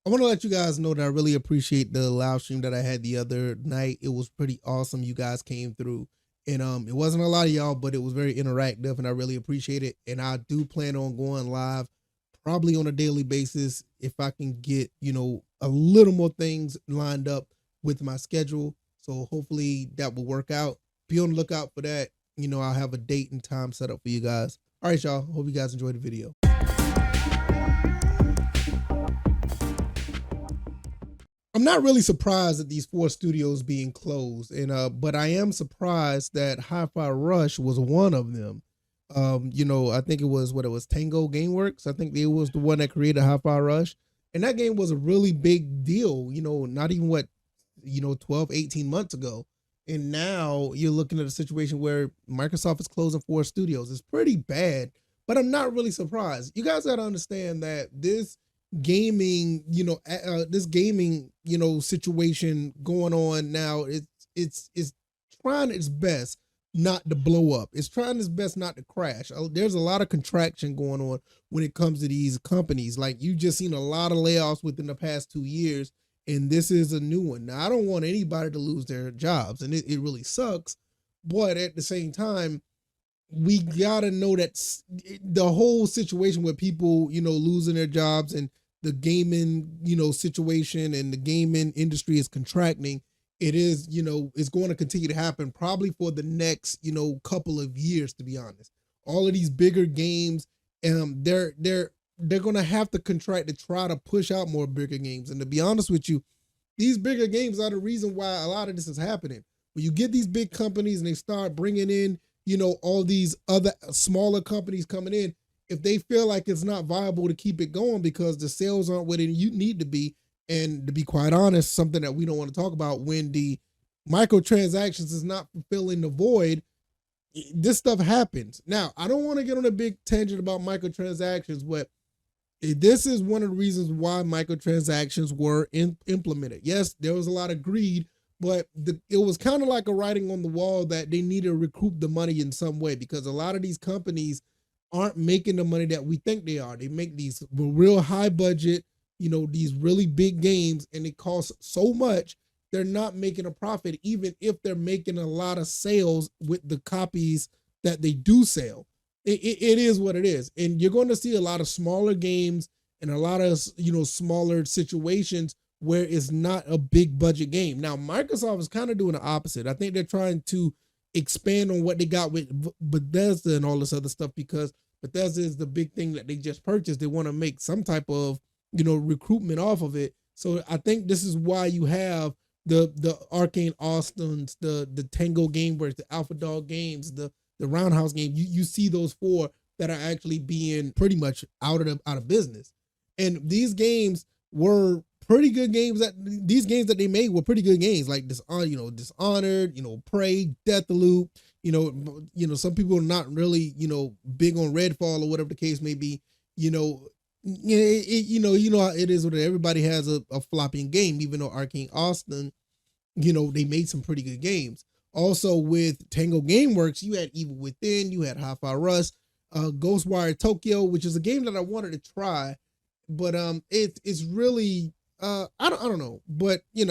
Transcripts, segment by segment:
I want to let you guys know that I really appreciate the live stream that I had the other night. It was pretty awesome. You guys came through, and it wasn't a lot of y'all, but it was very interactive, and I really appreciate it. And I do plan on going live probably on a daily basis if I can get a little more things lined up with my schedule. So hopefully that will work out. Be on the lookout for that. I'll have a date and time set up for you guys. All right, y'all. Hope you guys enjoyed the video. I'm not really surprised at these four studios being closed, and but I am surprised that Hi-Fi Rush was one of them. I think it was Tango Gameworks. I think it was the one that created Hi-Fi Rush, and that game was a really big deal. Not even 12, 18 months ago, and now you're looking at a situation where Microsoft is closing four studios. It's pretty bad, but I'm not really surprised. You guys got to understand that this gaming situation going on now, it's trying its best not to blow up. It's trying its best not to crash. There's a lot of contraction going on when it comes to these companies. Like, you just seen a lot of layoffs within the past 2 years, and this is a new one. Now, I don't want anybody to lose their jobs, and it really sucks, but at the same time, we gotta know that the whole situation with people losing their jobs, and the gaming situation, and the gaming industry is contracting. It is it's going to continue to happen probably for the next couple of years, to be honest. All of these bigger games, they're going to have to contract to try to push out more bigger games. And to be honest with you, these bigger games are the reason why a lot of this is happening. When you get these big companies and they start bringing in all these other smaller companies coming in, if they feel like it's not viable to keep it going because the sales aren't what you need to be, and to be quite honest, something that we don't want to talk about, when the microtransactions is not fulfilling the void, this stuff happens. Now, I don't want to get on a big tangent about microtransactions, but this is one of the reasons why microtransactions were implemented. Yes, there was a lot of greed, but it was kind of like a writing on the wall that they need to recoup the money in some way, because a lot of these companies aren't making the money that we think they are. They make these real high budget, these really big games, and it costs so much, they're not making a profit, even if they're making a lot of sales with the copies that they do sell. It is what it is. And you're going to see a lot of smaller games and a lot of, smaller situations where it's not a big budget game. Now, Microsoft is kind of doing the opposite. I think they're trying to expand on what they got with Bethesda and all this other stuff, because Bethesda is the big thing that they just purchased. They want to make some type of, recruitment off of it. So I think this is why you have the Arcane Austins, the Tango Gameworks, the Alpha Dog Games, the Roundhouse game. You see those four that are actually being pretty much out of business. And these games were pretty good games. These games that they made were pretty good games, like Dishonored, Prey, Deathloop. Some people are not really big on Redfall or whatever the case may be. It is what everybody has a flopping game. Even though Arcane Austin, they made some pretty good games. Also with Tango Gameworks, you had Evil Within, you had Hi-Fi Rush, Ghostwire Tokyo, which is a game that I wanted to try, but it's really I don't know, but I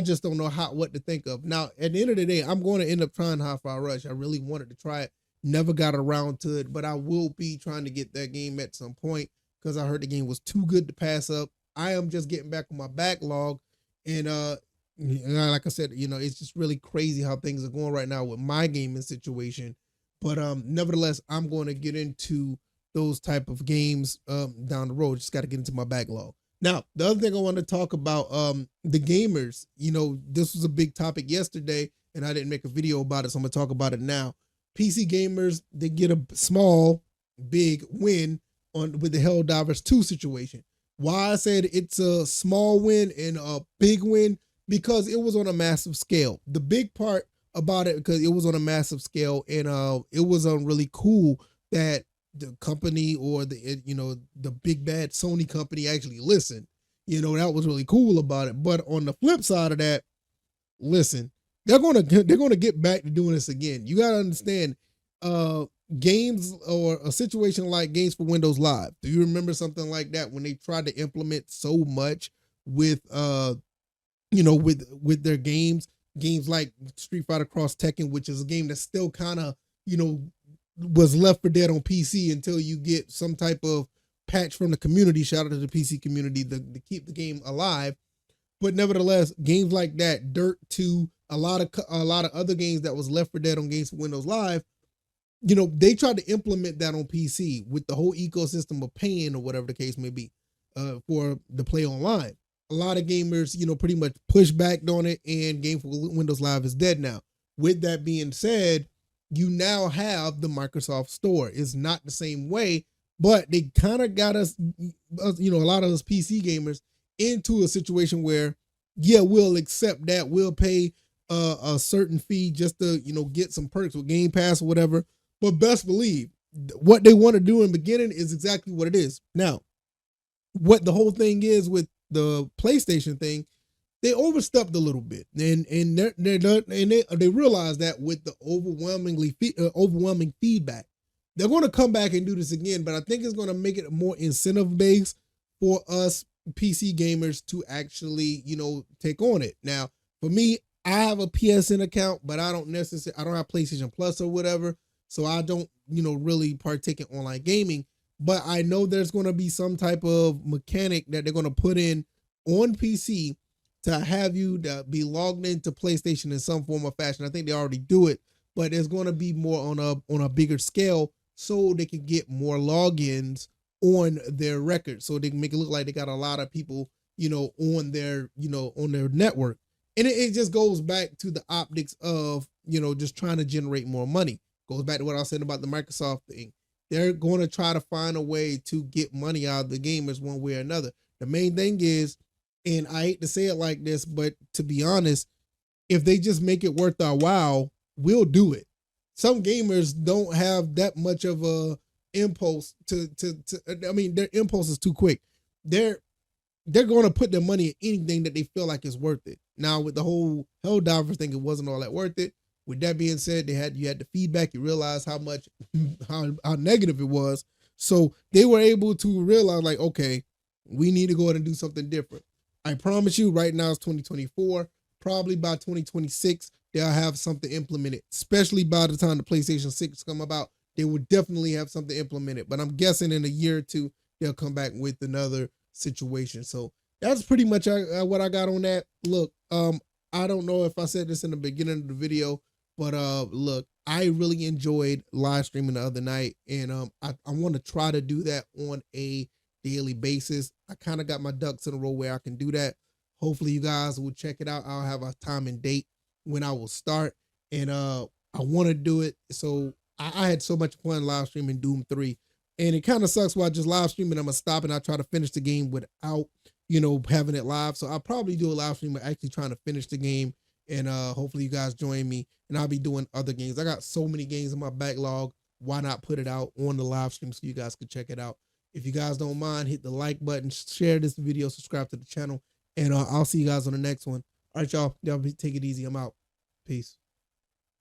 just don't know what to think of. Now, at the end of the day, I'm going to end up trying Hi-Fi Rush. I really wanted to try it, never got around to it, but I will be trying to get that game at some point, because I heard the game was too good to pass up. I am just getting back on my backlog, and like I said, it's just really crazy how things are going right now with my gaming situation. But nevertheless, I'm going to get into those type of games down the road. Just got to get into my backlog. Now, the other thing I want to talk about, the gamers. This was a big topic yesterday, and I didn't make a video about it, so I'm gonna talk about it now. PC gamers, they get a small, big win with the Helldivers 2 situation. Why I said it's a small win and a big win, because it was on a massive scale. The big part about it, because it was on a massive scale, and it was really cool that the company, or the big bad Sony company, actually listened. That was really cool about it. But on the flip side of that, listen, they're gonna get back to doing this again. You gotta understand, games or a situation like Games for Windows Live. Do you remember something like that when they tried to implement so much with with their games like Street Fighter Cross Tekken, which is a game that still kind of, was left for dead on PC until you get some type of patch from the community. Shout out to the PC community to keep the game alive. But nevertheless, games like that, Dirt 2, a lot of other games that was left for dead on Games for Windows Live, they tried to implement that on PC with the whole ecosystem of paying or whatever the case may be for the play online. A lot of gamers, pretty much push back on it, and Game for Windows Live is dead now. With that being said, you now have the Microsoft Store. It's not the same way, but they kind of got us, a lot of us PC gamers into a situation where, yeah, we'll accept that. We'll pay a certain fee just to, get some perks with Game Pass or whatever. But best believe what they want to do in the beginning is exactly what it is. Now, what the whole thing is with the PlayStation thing, they overstepped a little bit, and they realize that with the overwhelming feedback, they're going to come back and do this again. But I think it's going to make it more incentive based for us PC gamers to actually, take on it. Now, for me, I have a PSN account, but I don't have PlayStation Plus or whatever, so I don't, really partake in online gaming. But I know there's going to be some type of mechanic that they're going to put in on PC to have you to be logged into PlayStation in some form or fashion. I think they already do it, but it's going to be more on a bigger scale so they can get more logins on their record, so they can make it look like they got a lot of people, on their network. And it just goes back to the optics of, just trying to generate more money. Goes back to what I was saying about the Microsoft thing. They're going to try to find a way to get money out of the gamers one way or another. The main thing is, and I hate to say it like this, but to be honest, if they just make it worth our while, we'll do it. Some gamers don't have that much of a impulse their impulse is too quick. They're going to put their money in anything that they feel like is worth it. Now, with the whole Helldivers thing, it wasn't all that worth it. With that being said, you had the feedback. You realize how negative it was. So they were able to realize, like, okay, we need to go ahead and do something different. I promise you, right now it's 2024. Probably by 2026, they'll have something implemented. Especially by the time the PlayStation 6 come about, they will definitely have something implemented. But I'm guessing in a year or two, they'll come back with another situation. So that's pretty much what I got on that. Look, I don't know if I said this in the beginning of the video, but look, I really enjoyed live streaming the other night, and I want to try to do that on a daily basis. I kind of got my ducks in a row where I can do that. Hopefully you guys will check it out. I'll have a time and date when I will start, and I want to do it. So I had so much fun live streaming Doom 3, and it kind of sucks while I just live streaming. I'm gonna stop and I try to finish the game without having it live. So I'll probably do a live stream of actually trying to finish the game, and hopefully you guys join me, and I'll be doing other games. I got so many games in my backlog. Why not put it out on the live stream so you guys can check it out? If you guys don't mind, hit the like button, share this video, subscribe to the channel, and I'll see you guys on the next one. All right, y'all. Y'all take it easy. I'm out. Peace.